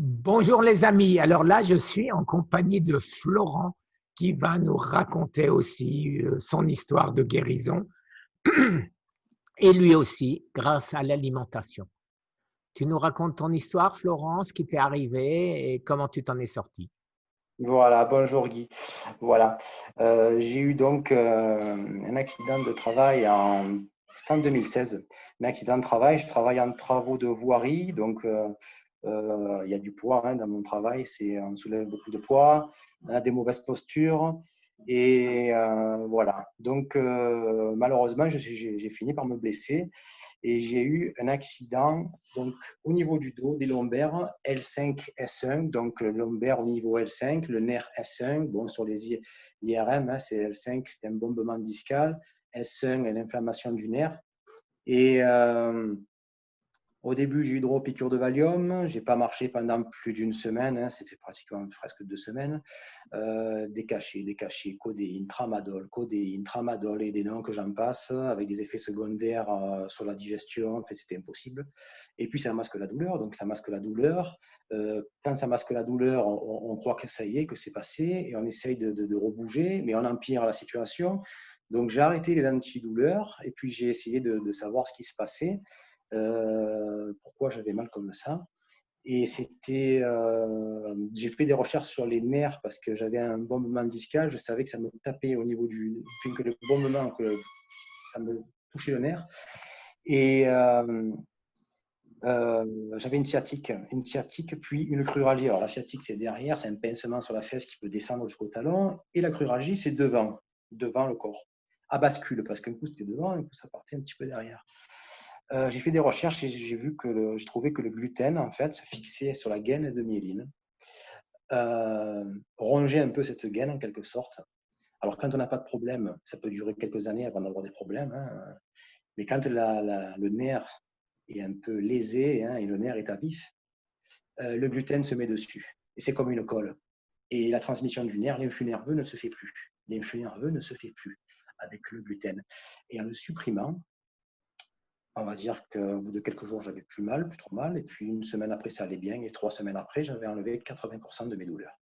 Bonjour les amis, alors là je suis en compagnie de Florent qui va nous raconter aussi son histoire de guérison et lui aussi grâce à l'alimentation. Tu nous racontes ton histoire Florent, ce qui t'est arrivé et comment tu t'en es sorti. Voilà, bonjour Guy. Voilà, j'ai eu donc un accident de travail c'était en 2016. Un accident de travail, je travaille en travaux de voirie, donc il y a du poids dans mon travail, on soulève beaucoup de poids, on a des mauvaises postures et voilà. Donc malheureusement, j'ai fini par me blesser et j'ai eu un accident donc au niveau du dos, des lombaires, L5-S1, donc le lombaire au niveau L5, le nerf S1, bon, sur les IRM, c'est L5, c'est un bombement discal, S1 est l'inflammation du nerf. Et au début, j'ai eu droit aux piqûres de Valium. Je n'ai pas marché pendant plus d'une semaine, c'était pratiquement presque 2 semaines. Des cachets, codéine, tramadol et des noms que j'en passe, avec des effets secondaires sur la digestion. En fait, c'était impossible. Et puis, ça masque la douleur. Donc, ça masque la douleur. Quand ça masque la douleur, on croit que ça y est, que c'est passé, et on essaye de rebouger, mais on empire la situation. Donc, j'ai arrêté les antidouleurs, et puis j'ai essayé de savoir ce qui se passait. Pourquoi j'avais mal comme ça. Et j'ai fait des recherches sur les nerfs parce que j'avais un bombement discal. Je savais que ça me tapait au niveau que le bombement, que ça me touchait le nerf. Et j'avais une sciatique, puis une cruralgie. Alors la sciatique, c'est derrière, c'est un pincement sur la fesse qui peut descendre jusqu'au talon. Et la cruralgie, c'est devant le corps, à bascule, parce qu'un coup c'était devant, un coup ça partait un petit peu derrière. J'ai fait des recherches et j'ai trouvé que le gluten en fait se fixait sur la gaine de myéline, rongeait un peu cette gaine en quelque sorte. Alors quand on n'a pas de problème, ça peut durer quelques années avant d'avoir des problèmes, hein. Mais quand le nerf est un peu lésé et le nerf est à vif, le gluten se met dessus et c'est comme une colle. Et la transmission du nerf, l'influx nerveux ne se fait plus. L'influx nerveux ne se fait plus avec le gluten. Et en le supprimant, on va dire qu'au bout de quelques jours, j'avais plus trop mal. Et puis une semaine après, ça allait bien. Et 3 semaines après, j'avais enlevé 80% de mes douleurs.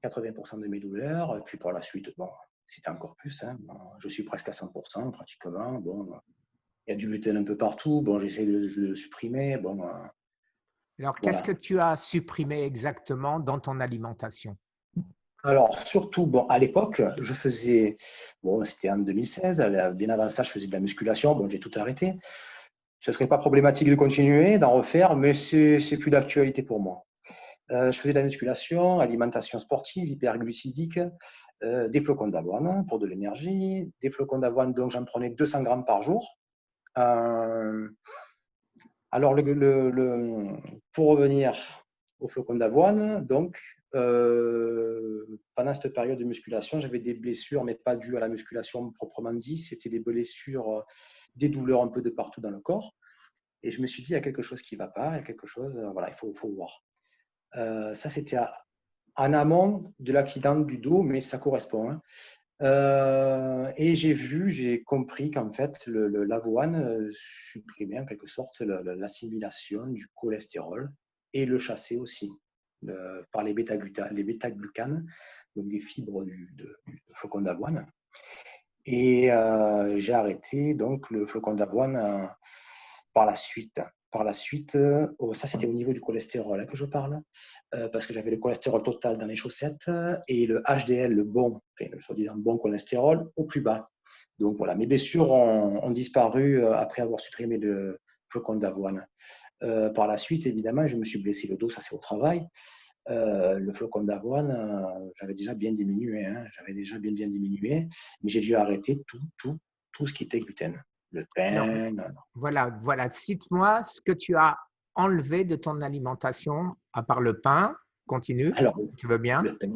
80% de mes douleurs. Et puis par la suite, bon, c'était encore plus. Je suis presque à 100% pratiquement. Bon, il y a du gluten un peu partout. Bon, j'essaie de le supprimer. Bon, Alors qu'est-ce que voilà. tu as supprimé exactement dans ton alimentation? Alors, surtout, bon, à l'époque, c'était en 2016, bien avant ça, je faisais de la musculation. Bon, j'ai tout arrêté. Ce ne serait pas problématique de continuer, d'en refaire, mais c'est plus d'actualité pour moi. Je faisais de la musculation, alimentation sportive, hyperglucidique, des flocons d'avoine pour de l'énergie, des flocons d'avoine, donc j'en prenais 200 grammes par jour. Alors, pour revenir aux flocons d'avoine, donc, pendant cette période de musculation, j'avais des blessures, mais pas dues à la musculation proprement dit, c'était des blessures, des douleurs un peu de partout dans le corps. Et je me suis dit, il y a quelque chose qui ne va pas, il y a quelque chose, voilà, il faut voir. Ça, c'était en amont de l'accident du dos, mais ça correspond. Et j'ai compris qu'en fait, l'avoine supprimait en quelque sorte l'assimilation du cholestérol et le chassait aussi par les bêta-glucanes, donc les fibres du flocon d'avoine. Et j'ai arrêté donc le flocon d'avoine par la suite. Ça c'était au niveau du cholestérol que je parle, parce que j'avais le cholestérol total dans les chaussettes et le HDL, le soi-disant bon cholestérol, au plus bas. Donc voilà, mes blessures ont disparu après avoir supprimé le flocon d'avoine. Par la suite, évidemment, je me suis blessé le dos, ça c'est au travail. Le flocon d'avoine, j'avais déjà bien diminué, j'avais déjà bien diminué, mais j'ai dû arrêter tout ce qui était gluten. Le Alors pain, non. voilà, cite-moi ce que tu as enlevé de ton alimentation à part le pain. Continue, Alors, si tu veux bien. le pain,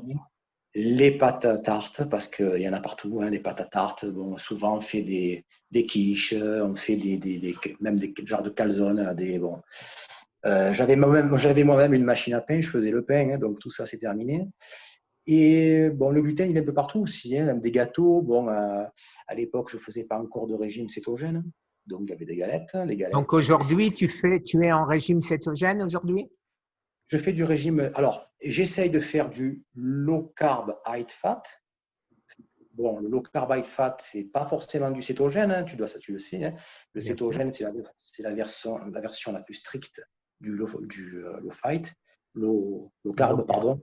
les pâtes à tarte, parce qu'il y en a partout, les pâtes à tarte. Bon, souvent, on fait des quiches, on fait même des genres de calzones. Bon. J'avais moi-même une machine à pain, je faisais le pain, donc tout ça, c'est terminé. Et bon, le gluten, il est un peu partout aussi, même des gâteaux. Bon, à l'époque, je ne faisais pas encore de régime cétogène, donc il y avait des galettes. Les Donc galettes, aujourd'hui, tu es en régime cétogène aujourd'hui? Je fais du régime. Alors, j'essaye de faire du low carb, high fat. Bon, le low carb, high fat, c'est pas forcément du cétogène, hein, tu le sais. Hein. Le Bien sûr. cétogène, c'est la version la plus stricte du low fight, low carb, pardon.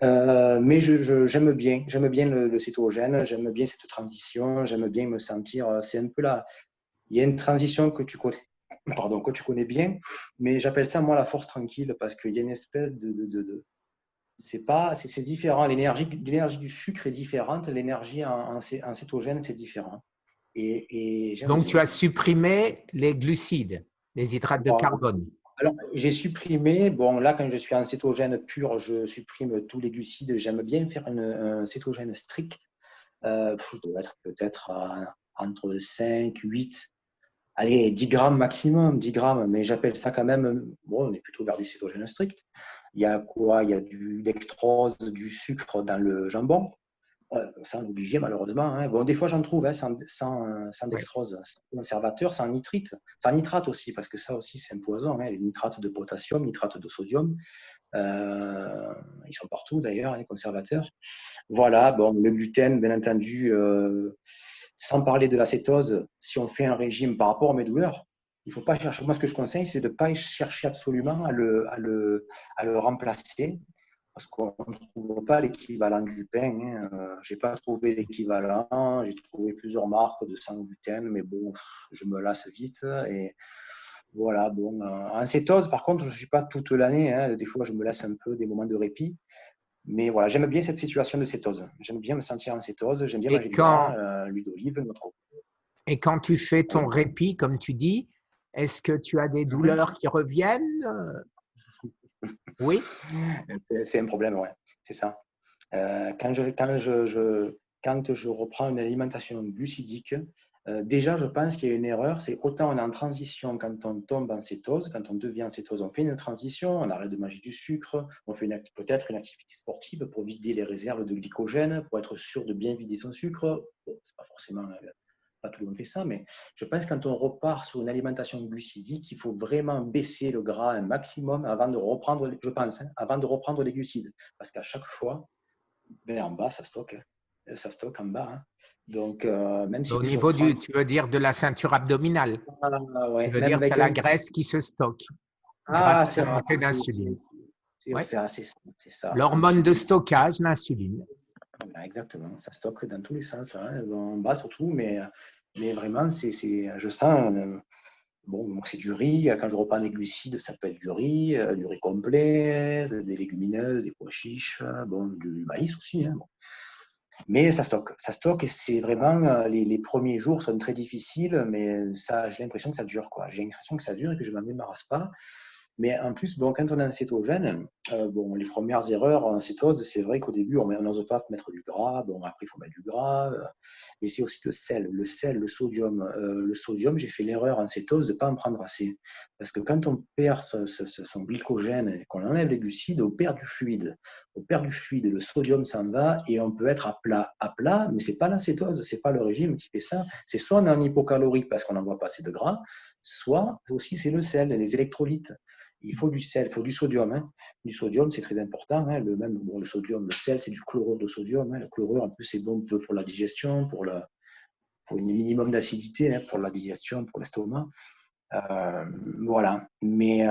Mais j'aime bien le cétogène, j'aime bien cette transition, j'aime bien me sentir. C'est un peu là. Il y a une transition que tu connais, pardon, que tu connais bien, mais j'appelle ça moi la force tranquille parce qu'il y a une espèce c'est différent. L'énergie du sucre est différente, l'énergie en cétogène c'est différent. Et j'aime Donc, tu bien. as supprimé les glucides, les hydrates de Voilà. carbone. Alors, j'ai supprimé, bon là quand je suis en cétogène pur, je supprime tous les glucides. J'aime bien faire un cétogène strict. Je dois être peut-être entre 5, 8, allez, 10 grammes maximum, 10 grammes, mais j'appelle ça quand même, bon, on est plutôt vers du cétogène strict. Il y a quoi? Il y a du dextrose, du sucre dans le jambon. Ça, on est obligé malheureusement. Hein. Bon, des fois, j'en trouve hein, sans Ouais. dextrose, sans conservateur, sans nitrite, sans nitrate aussi, parce que ça aussi, c'est un poison. Hein. Les nitrates de potassium, nitrates de sodium, ils sont partout d'ailleurs, hein, les conservateurs. Voilà, bon, le gluten, bien entendu, sans parler de l'acétose, si on fait un régime par rapport à mes douleurs, il ne faut pas chercher. Moi, ce que je conseille, c'est de ne pas chercher absolument à le remplacer parce qu'on ne trouve pas l'équivalent du pain. Hein. Je n'ai pas trouvé l'équivalent. J'ai trouvé plusieurs marques de sans gluten, mais bon, je me lasse vite. Et voilà, bon. En cétose, par contre, je ne suis pas toute l'année. Hein. Des fois, je me laisse un peu des moments de répit. Mais voilà, j'aime bien cette situation de cétose. J'aime bien me sentir en cétose. J'aime bien manger Et du gras, quand, l'huile d'olive, notre coco. et quand tu fais ton Oui. répit, comme tu dis, est-ce que tu as des Mhm. douleurs qui reviennent? Oui. C'est un problème, ouais. C'est ça. Quand je reprends une alimentation glucidique, déjà, je pense qu'il y a une erreur. C'est autant on est en transition quand on tombe en cétose, quand on devient en cétose, on fait une transition, on arrête de manger du sucre, on fait peut-être une activité sportive pour vider les réserves de glycogène, pour être sûr de bien vider son sucre. Bon, c'est pas forcément, pas tout le monde fait ça, mais je pense que quand on repart sur une alimentation glucidique, il faut vraiment baisser le gras un maximum avant de reprendre, je pense, hein, avant de reprendre les glucides. Parce qu'à chaque fois, ben, en bas, ça stocke. Ça stocke en bas. Hein. Donc, même si Au je niveau reprends. tu veux dire de la ceinture abdominale. Tu Ouais, veux même dire que tu as avec la un petit. graisse qui se stocke grâce à C'est la vrai. montée d'insuline. Ouais. C'est ça. L'hormone de L'insuline. stockage, l'insuline. Voilà, exactement. Ça stocke dans tous les sens, hein, en bas surtout. Mais vraiment, je sens. Bon, c'est du riz. Quand je reprends des glucides, ça peut être du riz complet, des légumineuses, des pois chiches, bon, du maïs aussi. Hein, bon. Mais ça stocke et c'est vraiment les premiers jours sont très difficiles, mais ça, j'ai l'impression que ça dure, quoi. J'ai l'impression que ça dure et que je ne m'en débarrasse pas. Mais en plus, bon, quand on est en cétogène, bon, les premières erreurs en cétose, c'est vrai qu'au début, on n'ose pas mettre du gras. Bon, après, il faut mettre du gras. Mais c'est aussi le sel, le sodium. Le sodium, j'ai fait l'erreur en cétose de ne pas en prendre assez. Parce que quand on perd son glycogène et qu'on enlève les glucides, on perd du fluide. On perd du fluide, le sodium s'en va et on peut être à plat. À plat, mais ce n'est pas la cétose, ce n'est pas le régime qui fait ça. C'est soit on est en hypocalorique parce qu'on n'envoie pas assez de gras, soit aussi c'est le sel, les électrolytes. Il faut du sel, il faut du sodium. Hein. Du sodium, c'est très important. Hein. Le sodium, le sel, c'est du chlorure de sodium. Hein. Le chlorure, en plus, c'est bon pour la digestion, pour un minimum d'acidité, hein, pour la digestion, pour l'estomac. Voilà. Mais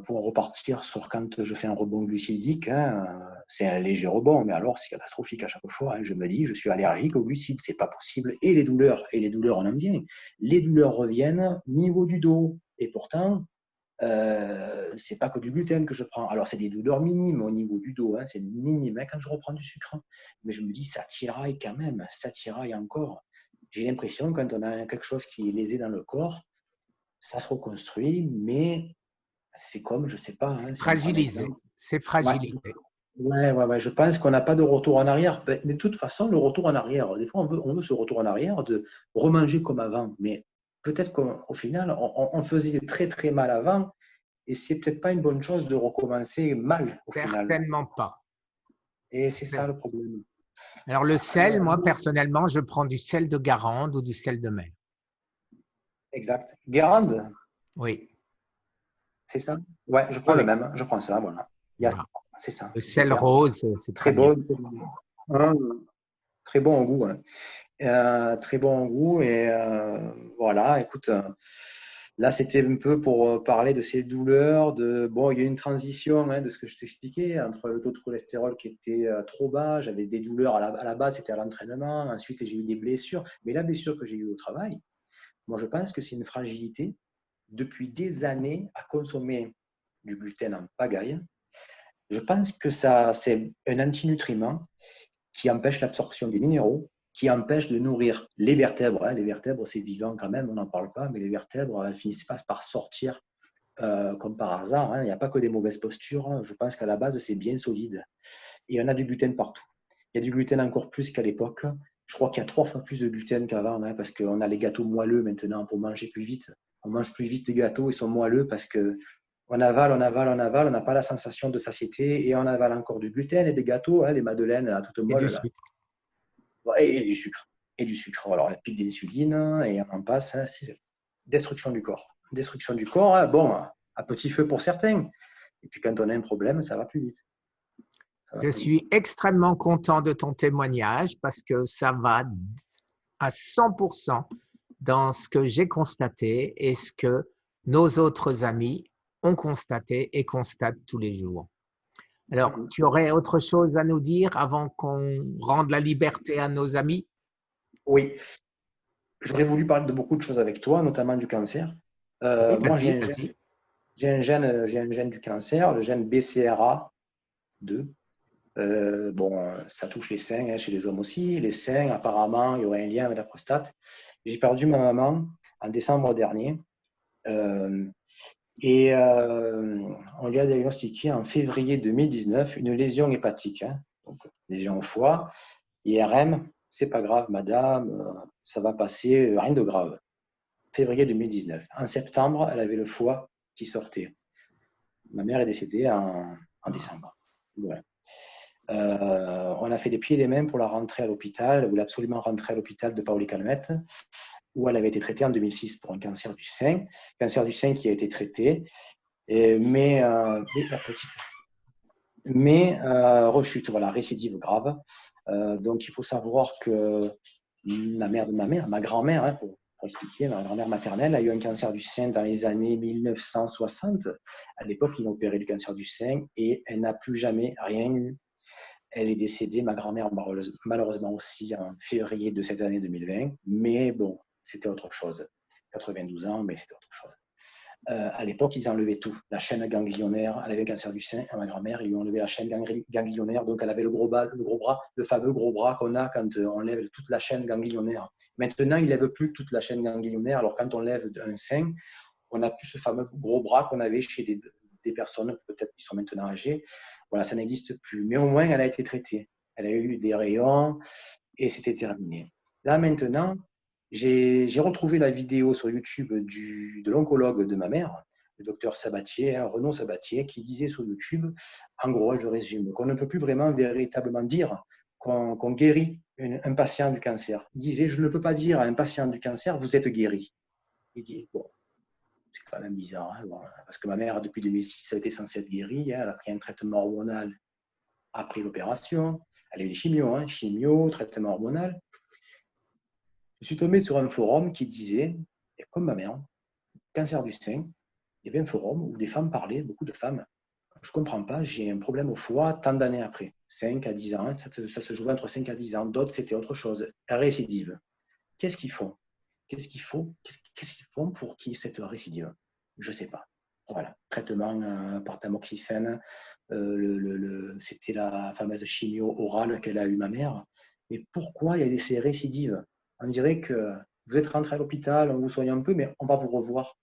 pour repartir sur quand je fais un rebond glucidique, hein, c'est un léger rebond, mais alors c'est catastrophique à chaque fois. Hein. Je me dis, je suis allergique aux glucides, c'est pas possible. Et les douleurs, on en vient. Les douleurs reviennent au niveau du dos. Et pourtant, c'est pas que du gluten que je prends. Alors, c'est des douleurs minimes au niveau du dos, hein, c'est minime hein, quand je reprends du sucre. Mais je me dis, ça tiraille quand même, ça tiraille encore. J'ai l'impression, quand on a quelque chose qui est lésé dans le corps, ça se reconstruit, mais c'est comme, je sais pas, hein, si on prend un Fragilisé. exemple. C'est Ouais, fragilisé. ouais. Je pense qu'on n'a pas de retour en arrière. Mais de toute façon, le retour en arrière, des fois, on veut ce retour en arrière de remanger comme avant. Mais peut-être qu'au final, on faisait très, très mal avant. Et c'est peut-être pas une bonne chose de recommencer mal au final. Certainement pas. Et c'est ça le problème. Alors, le sel, moi, personnellement, je prends du sel de Guérande ou du sel de mer. Exact. Guérande, Oui. c'est ça? Ouais, je prends Oui, le oui. même. Je prends ça, voilà. Il y a, Voilà. c'est ça. Le sel Super. rose, c'est Très très bien. bon. Très bon en goût. Hein. Très bon en goût. Et voilà, écoute, là, c'était un peu pour parler de ces douleurs. Bon, il y a eu une transition de ce que je t'expliquais entre le taux de cholestérol qui était trop bas. J'avais des douleurs à la base, c'était à l'entraînement. Ensuite, j'ai eu des blessures. Mais la blessure que j'ai eue au travail, moi, je pense que c'est une fragilité depuis des années à consommer du gluten en pagaille. Je pense que ça, c'est un antinutriment qui empêche l'absorption des minéraux, qui empêche de nourrir les vertèbres. Hein. Les vertèbres, c'est vivant quand même, on n'en parle pas, mais les vertèbres, elles finissent pas par sortir comme par hasard. Hein. Il n'y a pas que des mauvaises postures. Hein. Je pense qu'à la base, c'est bien solide. Et on a du gluten partout. Il y a du gluten encore plus qu'à l'époque. Je crois qu'il y a 3 fois plus de gluten qu'avant, hein, parce qu'on a les gâteaux moelleux maintenant pour manger plus vite. On mange plus vite les gâteaux, ils sont moelleux parce que on avale, on avale, on avale, on n'a pas la sensation de satiété et on avale encore du gluten et des gâteaux, hein, les madeleines à toute Et du moelle là. sucre. Et du sucre. Et du sucre. Alors, la pique d'insuline et on en passe. Hein, c'est destruction du corps. Destruction du corps, hein, bon, à petit feu pour certains. Et puis quand on a un problème, ça va plus vite. Ça va Je plus vite. suis extrêmement content de ton témoignage parce que ça va à 100% dans ce que j'ai constaté et ce que nos autres amis ont constaté et constatent tous les jours. Alors, Mhm. tu aurais autre chose à nous dire avant qu'on rende la liberté à nos amis? Oui, j'aurais voulu parler de beaucoup de choses avec toi, notamment du cancer. Oui, Moi, vas-y, vas-y. j'ai un gène du cancer, le gène BCRA2. Bon, ça touche les seins, hein, chez les hommes aussi. Les seins, apparemment, il y aurait un lien avec la prostate. J'ai perdu ma maman en décembre dernier. Euh, on lui a diagnostiqué en février 2019 une lésion hépatique, hein, donc lésion au foie, IRM, c'est pas grave, madame, ça va passer, rien de grave. Février 2019. En septembre, elle avait le foie qui sortait. Ma mère est décédée en décembre. Voilà. On a fait des pieds et des mains pour la rentrer à l'hôpital. Elle voulait absolument rentrer à l'hôpital de Paoli-Calmette, où elle avait été traitée en 2006 pour un cancer du sein. Cancer du sein qui a été traité, mais rechute, voilà, récidive grave. Donc il faut savoir que la mère de ma mère, ma grand-mère, hein, pour expliquer, ma grand-mère maternelle a eu un cancer du sein dans les années 1960. À l'époque, ils ont opéré le cancer du sein et elle n'a plus jamais rien eu. Elle est décédée, ma grand-mère malheureusement aussi en février de cette année 2020. Mais bon, c'était autre chose. 92 ans, mais c'était autre chose. À l'époque, ils enlevaient tout. La chaîne ganglionnaire, elle avait un cancer du sein à ma grand-mère, ils lui ont enlevé la chaîne ganglionnaire, donc elle avait le gros bras, le fameux gros bras qu'on a quand on lève toute la chaîne ganglionnaire. Maintenant, ils ne lèvent plus toute la chaîne ganglionnaire, alors quand on lève un sein, on n'a plus ce fameux gros bras qu'on avait chez des personnes peut-être qui sont maintenant âgées. Voilà, ça n'existe plus. Mais au moins, elle a été traitée. Elle a eu des rayons et c'était terminé. Là, maintenant, j'ai retrouvé la vidéo sur YouTube de l'oncologue de ma mère, le docteur Sabatier, hein, Renaud Sabatier, qui disait sur YouTube, en gros, je résume, qu'on ne peut plus vraiment véritablement dire qu'on guérit un patient du cancer. Il disait, je ne peux pas dire à un patient du cancer, vous êtes guéri. Il dit, bon, c'est quand même bizarre, hein, bon, parce que ma mère, depuis 2006, elle était censée être guérie, hein, elle a pris un traitement hormonal après l'opération, elle a eu des chimios, hein, chimio, traitement hormonal. Je suis tombé sur un forum qui disait, comme ma mère, cancer du sein, il y avait un forum où des femmes parlaient, beaucoup de femmes. Je ne comprends pas, j'ai un problème au foie tant d'années après, 5 à 10 ans, ça se jouait entre 5 à 10 ans. D'autres, c'était autre chose, récidive. Qu'est-ce qu'ils font Qu'est-ce qu'ils font pour qu'il y ait cette récidive? Je ne sais pas. Voilà, traitement par tamoxifène, c'était la fameuse chimio orale qu'elle a eue ma mère. Mais pourquoi il y a ces récidives? On dirait que vous êtes rentré à l'hôpital, on vous soigne un peu, mais on va vous revoir.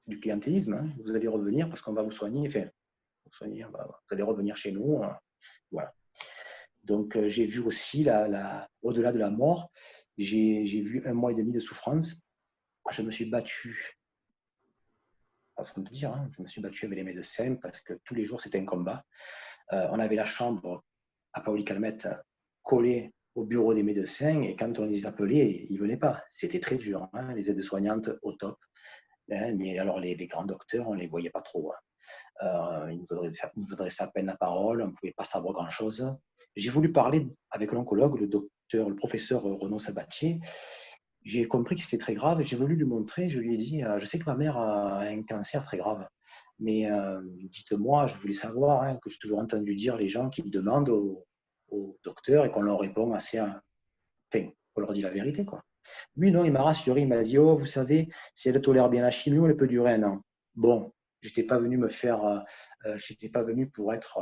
C'est du clientélisme, hein. Vous allez revenir parce qu'on va vous soigner. Enfin, vous soigner, vous allez revenir chez nous. Voilà. Donc, j'ai vu aussi, au-delà de la mort, j'ai vu 1 mois et demi de souffrance. Je me suis battu, façon de dire, hein, je me suis battu avec les médecins parce que tous les jours, c'était un combat. On avait la chambre à Paoli-Calmette collée au bureau des médecins et quand on les appelait, ils ne venaient pas. C'était très dur, hein, les aides-soignantes au top. hein, mais alors les grands docteurs, on ne les voyait pas trop, hein. Ils nous adressaient à peine la parole, on ne pouvait pas savoir grand-chose. J'ai voulu parler avec l'oncologue, le professeur Renaud Sabatier. J'ai compris que c'était très grave. J'ai voulu lui montrer. Je lui ai dit, je sais que ma mère a un cancer très grave, mais dites-moi, je voulais savoir, hein, que j'ai toujours entendu dire les gens qui demandent au docteur et qu'on leur répond assez, enfin, on leur dit la vérité, quoi. Lui, non, il m'a rassuré. Il m'a dit, oh, vous savez, si elle tolère bien la chimio, elle peut durer 1 an. Bon, j'étais pas venu j'étais pas venu pour être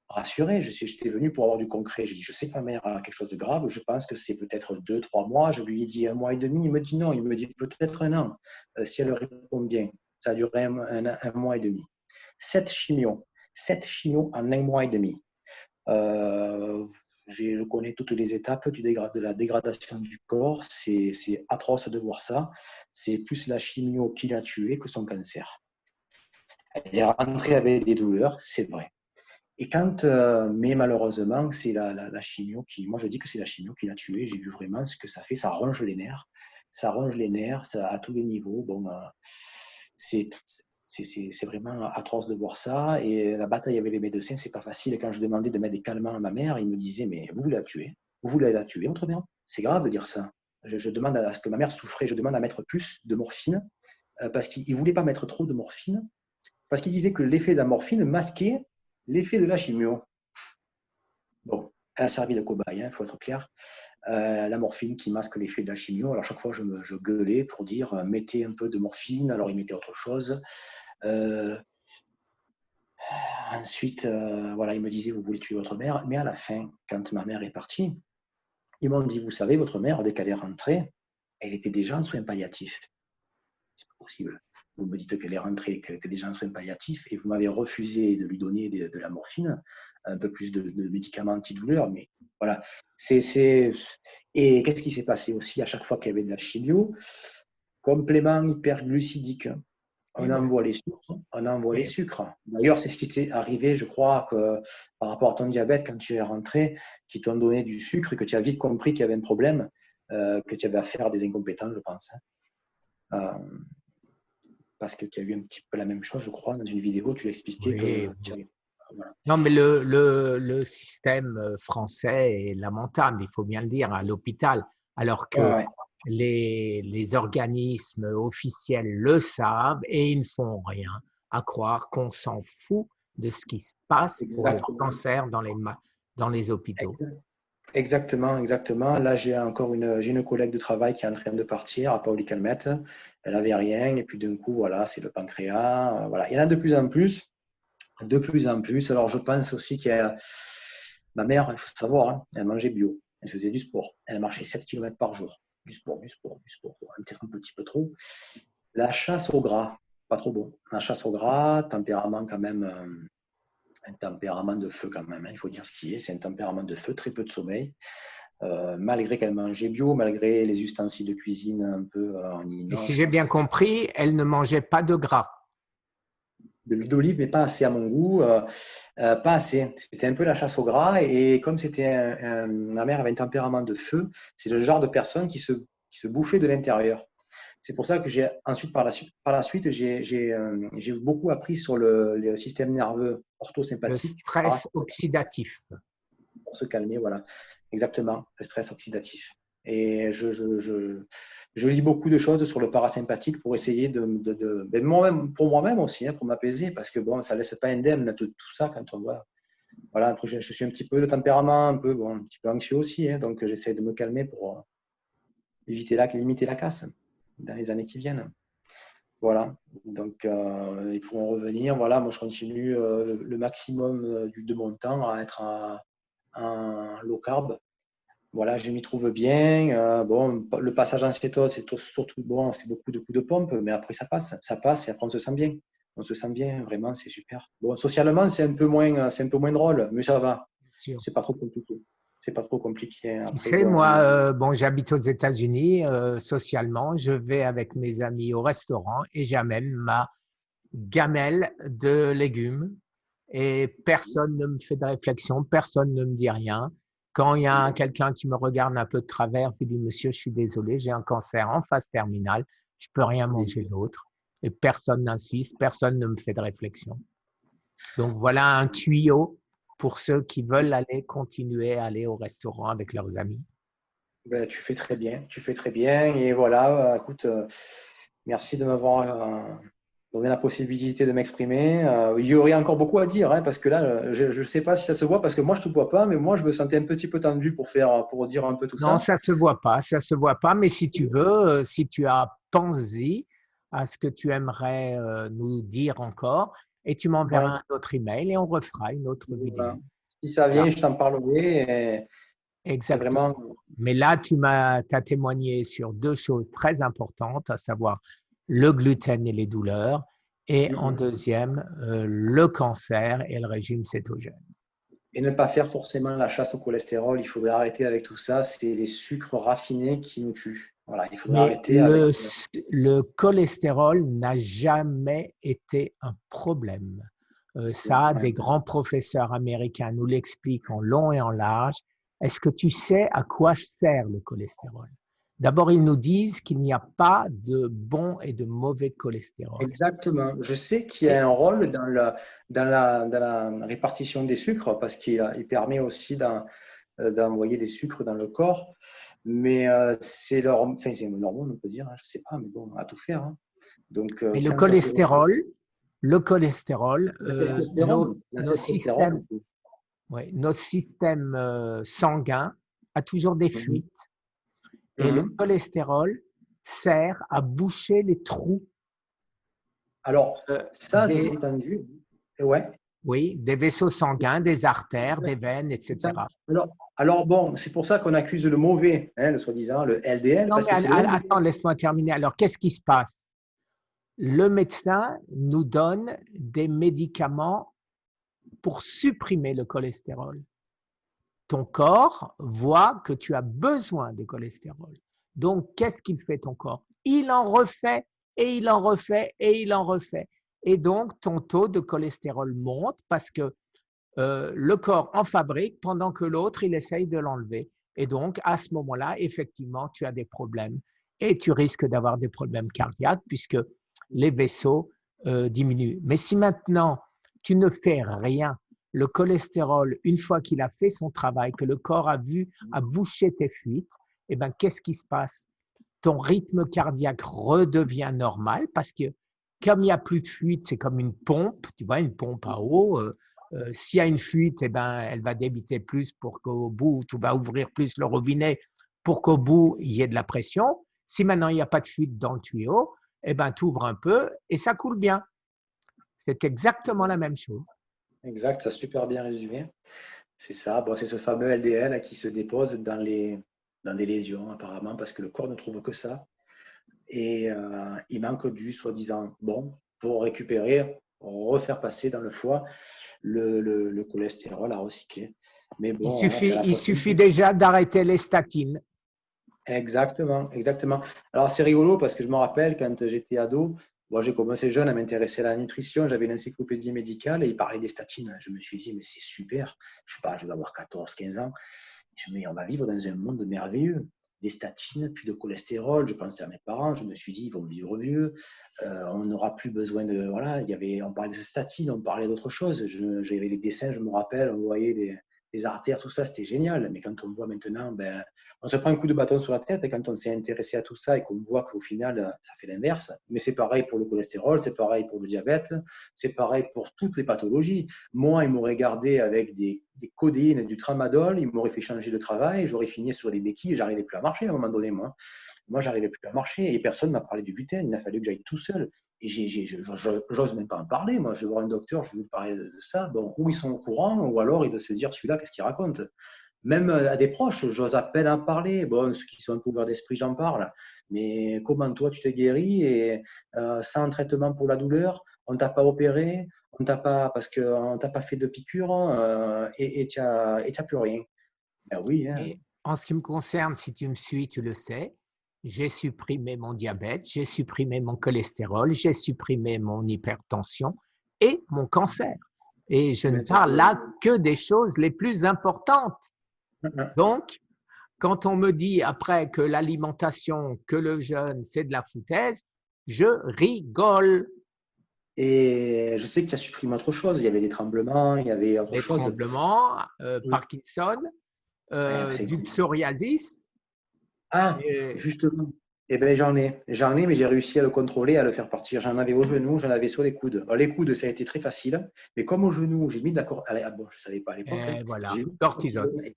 rassuré. J'étais venu pour avoir du concret. J'ai dit, je sais que ma mère a quelque chose de grave. Je pense que c'est peut-être 2, 3 mois. Je lui ai dit 1 mois et demi. Il me dit non. Il me dit peut-être 1 an. Si elle répond bien, ça a duré un mois et demi. 7 chimios. 7 chimios en 1 mois et demi. Je connais toutes les étapes de la dégradation du corps. C'est atroce de voir ça. C'est plus la chimio qui l'a tué que son cancer. Elle est rentrée avec des douleurs, c'est vrai. Et mais malheureusement, c'est la chimio moi je dis que c'est la chimio qui l'a tué. J'ai vu vraiment ce que ça fait. Ça ronge les nerfs. Ça ronge les nerfs à tous les niveaux. Bon, c'est vraiment atroce de voir ça. Et la bataille avec les médecins, c'est pas facile. Et quand je demandais de mettre des calmants à ma mère, ils me disaient, mais vous la tuez. Vous voulez la tuer, votre mère? C'est grave de dire ça. Je demande à ce que ma mère souffrait. Je demande à mettre plus de morphine parce qu'il ne voulait pas mettre trop de morphine parce qu'il disait que l'effet de la morphine masquait l'effet de la chimio. Bon, elle a servi de cobaye, il faut être clair. La morphine qui masque l'effet de la chimio. Alors, chaque fois, je gueulais pour dire mettez un peu de morphine. Alors, ils mettaient autre chose. Ensuite, voilà, ils me disaient vous voulez tuer votre mère. Mais à la fin, quand ma mère est partie, ils m'ont dit vous savez, votre mère, dès qu'elle est rentrée, elle était déjà en soins palliatifs. C'est pas possible. Vous me dites qu'elle est rentrée, qu'elle était déjà en soins palliatifs et vous m'avez refusé de lui donner de la morphine, un peu plus de médicaments antidouleurs. Mais voilà. Et qu'est-ce qui s'est passé aussi à chaque fois qu'il y avait de la chimio? Complément hyperglucidique. On envoie les sucres, on envoie les sucres. D'ailleurs, c'est ce qui t'est arrivé, je crois, que par rapport à ton diabète, quand tu es rentré, qu'ils t'ont donné du sucre et que tu as vite compris qu'il y avait un problème, que tu avais affaire à des incompétents, je pense. Parce que tu as eu un petit peu la même chose, je crois, dans une vidéo, tu expliquais que tu avais... Voilà. Non, mais le système français est lamentable, il faut bien le dire, à l'hôpital, alors que les organismes officiels le savent et ils ne font rien, à croire qu'on s'en fout de ce qui se passe pour le cancer dans les hôpitaux. Exactement, exactement. Là, j'ai une collègue de travail qui est en train de partir à Paoli-Calmette. Elle n'avait rien et puis d'un coup, voilà, c'est le pancréas. Voilà. Il y en a de plus en plus. De plus en plus. Alors, je pense aussi qu'il y a ma mère, il faut savoir, hein, elle mangeait bio. Elle faisait du sport. Elle marchait 7 km par jour. Du sport, du sport, du sport. Peut-être un petit peu trop. La chasse au gras, pas trop bon. La chasse au gras, tempérament quand même, un tempérament de feu quand même. Hein, il faut dire ce qui est. C'est un tempérament de feu, très peu de sommeil. Malgré qu'elle mangeait bio, malgré les ustensiles de cuisine un peu en inox. Et si j'ai bien compris, elle ne mangeait pas de gras. De l'huile d'olive, mais pas assez à mon goût, pas assez. C'était un peu la chasse au gras et comme ma mère avait un tempérament de feu, c'est le genre de personne qui se bouffait de l'intérieur. C'est pour ça que j'ai ensuite, par la suite, j'ai beaucoup appris sur le système nerveux orthosympathique. Le stress oxydatif. Pour se calmer, voilà. Exactement, le stress oxydatif. Et je lis beaucoup de choses sur le parasympathique pour essayer pour moi-même aussi, hein, pour m'apaiser, parce que bon, ça ne laisse pas indemne de tout ça quand on voit. Voilà, après, je suis un petit peu de tempérament, un petit peu anxieux aussi, hein, donc j'essaie de me calmer pour limiter la casse dans les années qui viennent. Voilà, donc et pour en revenir, voilà, moi je continue le maximum de mon temps à être en low carb. Voilà, je m'y trouve bien. Bon, le passage en cétose, c'est surtout bon, c'est beaucoup de coups de pompe, mais après ça passe et après on se sent bien. On se sent bien, vraiment, c'est super. Bon, socialement, c'est un peu moins drôle, mais ça va. C'est pas trop compliqué. C'est pas trop compliqué. Après, tu sais, moi, j'habite aux États-Unis. Socialement, je vais avec mes amis au restaurant et j'amène ma gamelle de légumes et personne ne me fait de réflexion, personne ne me dit rien. Quand il y a quelqu'un qui me regarde un peu de travers, je lui dis monsieur, je suis désolé, j'ai un cancer en phase terminale, je ne peux rien manger d'autre. et personne n'insiste, personne ne me fait de réflexion. Donc, voilà un tuyau pour ceux qui veulent continuer à aller au restaurant avec leurs amis. Ben, tu fais très bien, tu fais très bien. Et voilà, écoute, merci de m'avoir donné la possibilité de m'exprimer. Il y aurait encore beaucoup à dire, hein, parce que là, je ne sais pas si ça se voit, parce que moi, je ne te vois pas, mais moi, je me sentais un petit peu tendu pour dire un peu tout Non, ça. ça se voit pas, mais si tu veux, si tu as pensé à ce que tu aimerais nous dire encore, et tu m'enverras Ouais, un autre email et on refera une autre vidéo. voilà. Si ça Voilà, vient, je t'en parlerai. Et c'est exactement. vraiment. Mais là, t'as témoigné sur deux choses très importantes, à savoir le gluten et les douleurs, et en deuxième, le cancer et le régime cétogène. Et ne pas faire forcément la chasse au cholestérol. Il faudrait arrêter avec tout ça. C'est les sucres raffinés qui nous tuent. Voilà, il faudrait Mais arrêter avec. le cholestérol n'a jamais été un problème. Ça, Ouais. des grands professeurs américains nous l'expliquent en long et en large. Est-ce que tu sais à quoi sert le cholestérol? D'abord, ils nous disent qu'il n'y a pas de bon et de mauvais cholestérol. Exactement. Je sais qu'il y Et, a un rôle dans la répartition des sucres parce qu'il permet aussi d'envoyer des sucres dans le corps. Mais enfin, c'est une hormone, on peut dire, hein, je ne sais pas, mais bon, à tout faire, hein. Donc, mais quand tu retrouves le cholestérol, la nos testostérone systèmes, aussi. ouais, nos systèmes sanguins a toujours des Mhm. fuites. Et le Mhm. cholestérol sert à boucher les trous Alors, euh, ça, je l'ai des, entendu. Et ouais, oui, des vaisseaux sanguins, des artères, des veines, c'est ça. etc. Alors bon, c'est pour ça qu'on accuse le mauvais, hein, le soi-disant, le LDL, Non, parce mais que c'est le LDL. attends, laisse-moi terminer. Alors, qu'est-ce qui se passe? Le médecin nous donne des médicaments pour supprimer le cholestérol. Ton corps voit que tu as besoin de cholestérol. Donc, qu'est-ce qu'il fait ton corps? Il en refait et il en refait et il en refait. Et donc, ton taux de cholestérol monte parce que le corps en fabrique pendant que l'autre, il essaye de l'enlever. Et donc, à ce moment-là, effectivement, tu as des problèmes et tu risques d'avoir des problèmes cardiaques puisque les vaisseaux diminuent. Mais si maintenant, tu ne fais rien, le cholestérol, une fois qu'il a fait son travail, que le corps a bouché tes fuites, eh ben, qu'est-ce qui se passe? Ton rythme cardiaque redevient normal parce que comme il n'y a plus de fuite, c'est comme une pompe, tu vois, une pompe à eau. S'il y a une fuite, eh ben, elle va débiter plus pour qu'au bout, tu vas ouvrir plus le robinet pour qu'au bout, il y ait de la pression. Si maintenant, il n'y a pas de fuite dans le tuyau, eh ben, tu ouvres un peu et ça coule bien. C'est exactement la même chose. Exact, tu as super bien résumé. C'est ça. Bon, c'est ce fameux LDL qui se dépose dans des lésions, apparemment, parce que le corps ne trouve que ça. Et il manque du soi-disant bon pour récupérer, refaire passer dans le foie le cholestérol à recycler. Mais bon, hein, c'est la Il façon. suffit déjà d'arrêter les statines. Exactement, exactement. Alors c'est rigolo parce que je me rappelle quand j'étais ado, moi j'ai commencé jeune à m'intéresser à la nutrition, j'avais une encyclopédie médicale et il parlait des statines. Je me suis dit, mais c'est super, je sais pas, je vais avoir 14, 15 ans. Je me dis, on va vivre dans un monde merveilleux. Des statines, plus de cholestérol. Je pensais à mes parents, je me suis dit, ils vont vivre mieux. On n'aura plus besoin de. Voilà, on parlait de statines, on parlait d'autre chose. J'avais les dessins, je me rappelle, on voyait les artères, tout ça, c'était génial. Mais quand on voit maintenant, ben, on se prend un coup de bâton sur la tête et quand on s'est intéressé à tout ça et qu'on voit qu'au final, ça fait l'inverse. Mais c'est pareil pour le cholestérol, c'est pareil pour le diabète, c'est pareil pour toutes les pathologies. Moi, ils m'auraient gardé avec des codéines, du tramadol, ils m'auraient fait changer de travail, j'aurais fini sur des béquilles et j'arrivais plus à marcher à un moment donné, moi. Moi, j'arrivais plus à marcher et personne ne m'a parlé du gluten. Il a fallu que j'aille tout seul. Et j'ose même pas en parler. Moi, je vais voir un docteur, je vais lui parler de ça. Bon, ou ils sont au courant, ou alors ils doivent se dire celui-là, qu'est-ce qu'il raconte? Même à des proches, j'ose à peine en parler. Bon, ceux qui sont un peu ouverts d'esprit, j'en parle. Mais comment toi, tu t'es guéri et sans traitement pour la douleur, on ne t'a pas opéré, on t'a pas, parce qu'on ne t'a pas fait de piqûre et tu n'as plus rien. Ben oui, hein. Et en ce qui me concerne, si tu me suis, tu le sais, j'ai supprimé mon diabète, j'ai supprimé mon cholestérol, j'ai supprimé mon hypertension et mon cancer. Et je ne Mais tu as parle tout. là que des choses les plus importantes. Donc, quand on me dit après que l'alimentation, que le jeûne, c'est de la foutaise, Je rigole. Et je sais que tu as supprimé autre chose. Il y avait des tremblements, il y avait autre Les chose. tremblements, Oui. Parkinson, C'est du cool. psoriasis. Ah, Et, justement. Eh bien, j'en ai, mais j'ai réussi à le contrôler, à le faire partir. J'en avais au genou, j'en avais sur les coudes. Alors, les coudes, ça a été très facile, mais comme au genou, j'ai mis de la cortisone. Ah bon, je ne savais pas à l'époque, hein. et voilà, J'ai mis de la cortisone. cortisone.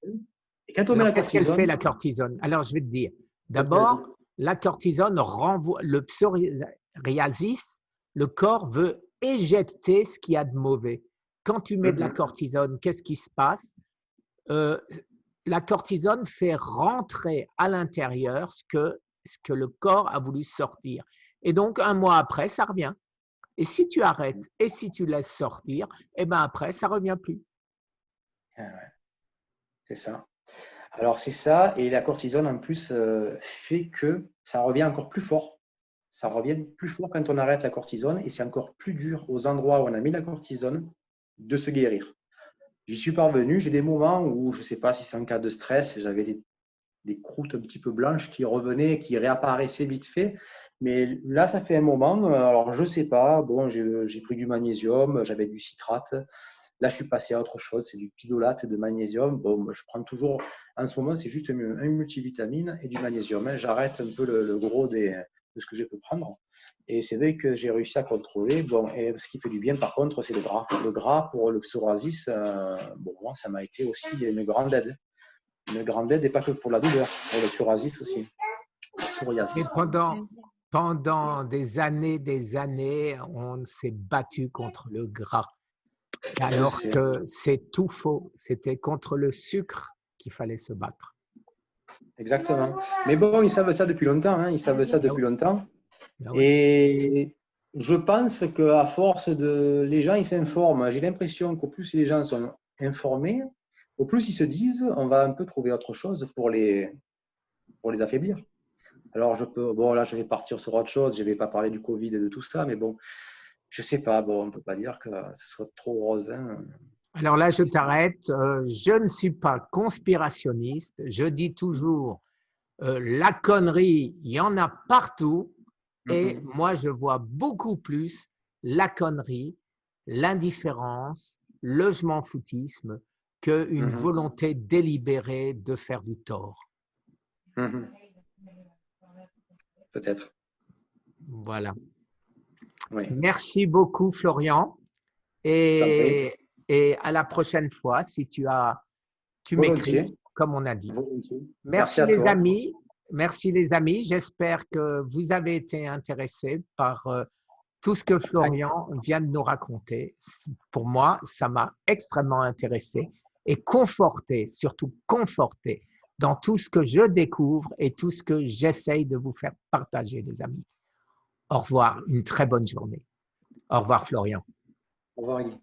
Et quand on met Alors, la qu'est-ce qu'elle fait, cortisone, la cortisone? Alors, je vais te dire. vas-y, vas-y. D'abord, la cortisone renvoie le psoriasis. Le corps veut éjecter ce qu'il y a de mauvais. Quand tu mets de la Mhm. cortisone, qu'est-ce qui se passe? Euh, la cortisone fait rentrer à l'intérieur ce que le corps a voulu sortir. Et donc, un mois après, ça revient. Et si tu arrêtes et si tu laisses sortir, et ben après, ça ne revient plus. Ah ouais, c'est ça. Alors, c'est ça. Et la cortisone, en plus, fait que ça revient encore plus fort. Ça revient plus fort quand on arrête la cortisone et c'est encore plus dur aux endroits où on a mis la cortisone de se guérir. J'y suis parvenu. J'ai des moments où, je ne sais pas si c'est en cas de stress, j'avais des croûtes un petit peu blanches qui revenaient, qui réapparaissaient vite fait. Mais là, ça fait un moment. Alors, je ne sais pas. Bon, j'ai pris du magnésium, j'avais du citrate. Là, je suis passé à autre chose. C'est du pidolate et de magnésium. Bon, je prends toujours, en ce moment, c'est juste un multivitamine et du magnésium, hein. J'arrête un peu le gros de ce que je peux prendre. Et c'est vrai que j'ai réussi à contrôler. Bon, et ce qui fait du bien, par contre, c'est le gras. Le gras pour le psoriasis, bon, moi, ça m'a été aussi une grande aide. Une grande aide et pas que pour la douleur, pour le psoriasis aussi. Et Psoriasis. pendant des années, on s'est battu contre le gras. Je Alors sais. que c'est tout faux. C'était contre le sucre qu'il fallait se battre. Exactement. Mais bon, ils savent ça depuis longtemps, hein. Ils savent ça Ah depuis oui, longtemps. ah oui. Et je pense qu'à force de… Les gens, ils s'informent. J'ai l'impression qu'au plus les gens sont informés, au plus ils se disent, on va un peu trouver autre chose pour les affaiblir. Alors, bon, là, je vais partir sur autre chose. Je ne vais pas parler du Covid et de tout ça, mais bon, je ne sais pas. Bon, on ne peut pas dire que ce soit trop rose, hein. Alors là, je t'arrête. Je ne suis pas conspirationniste. Je dis toujours, la connerie, il y en a partout. Et moi, je vois beaucoup plus la connerie, l'indifférence, le je m'en foutisme qu'une volonté délibérée de faire du tort. Peut-être. Voilà. Oui. Merci beaucoup, Florian. Je t'en prie. Et à la prochaine fois, si tu Volontiers. m'écris, comme on a dit. Volontiers. Merci Merci à les toi. amis. Merci les amis. J'espère que vous avez été intéressés par tout ce que Florian vient de nous raconter. Pour moi, ça m'a extrêmement intéressé et conforté, surtout conforté dans tout ce que je découvre et tout ce que j'essaye de vous faire partager, les amis. Au revoir, une très bonne journée. Au revoir, Florian. Au revoir, Guy.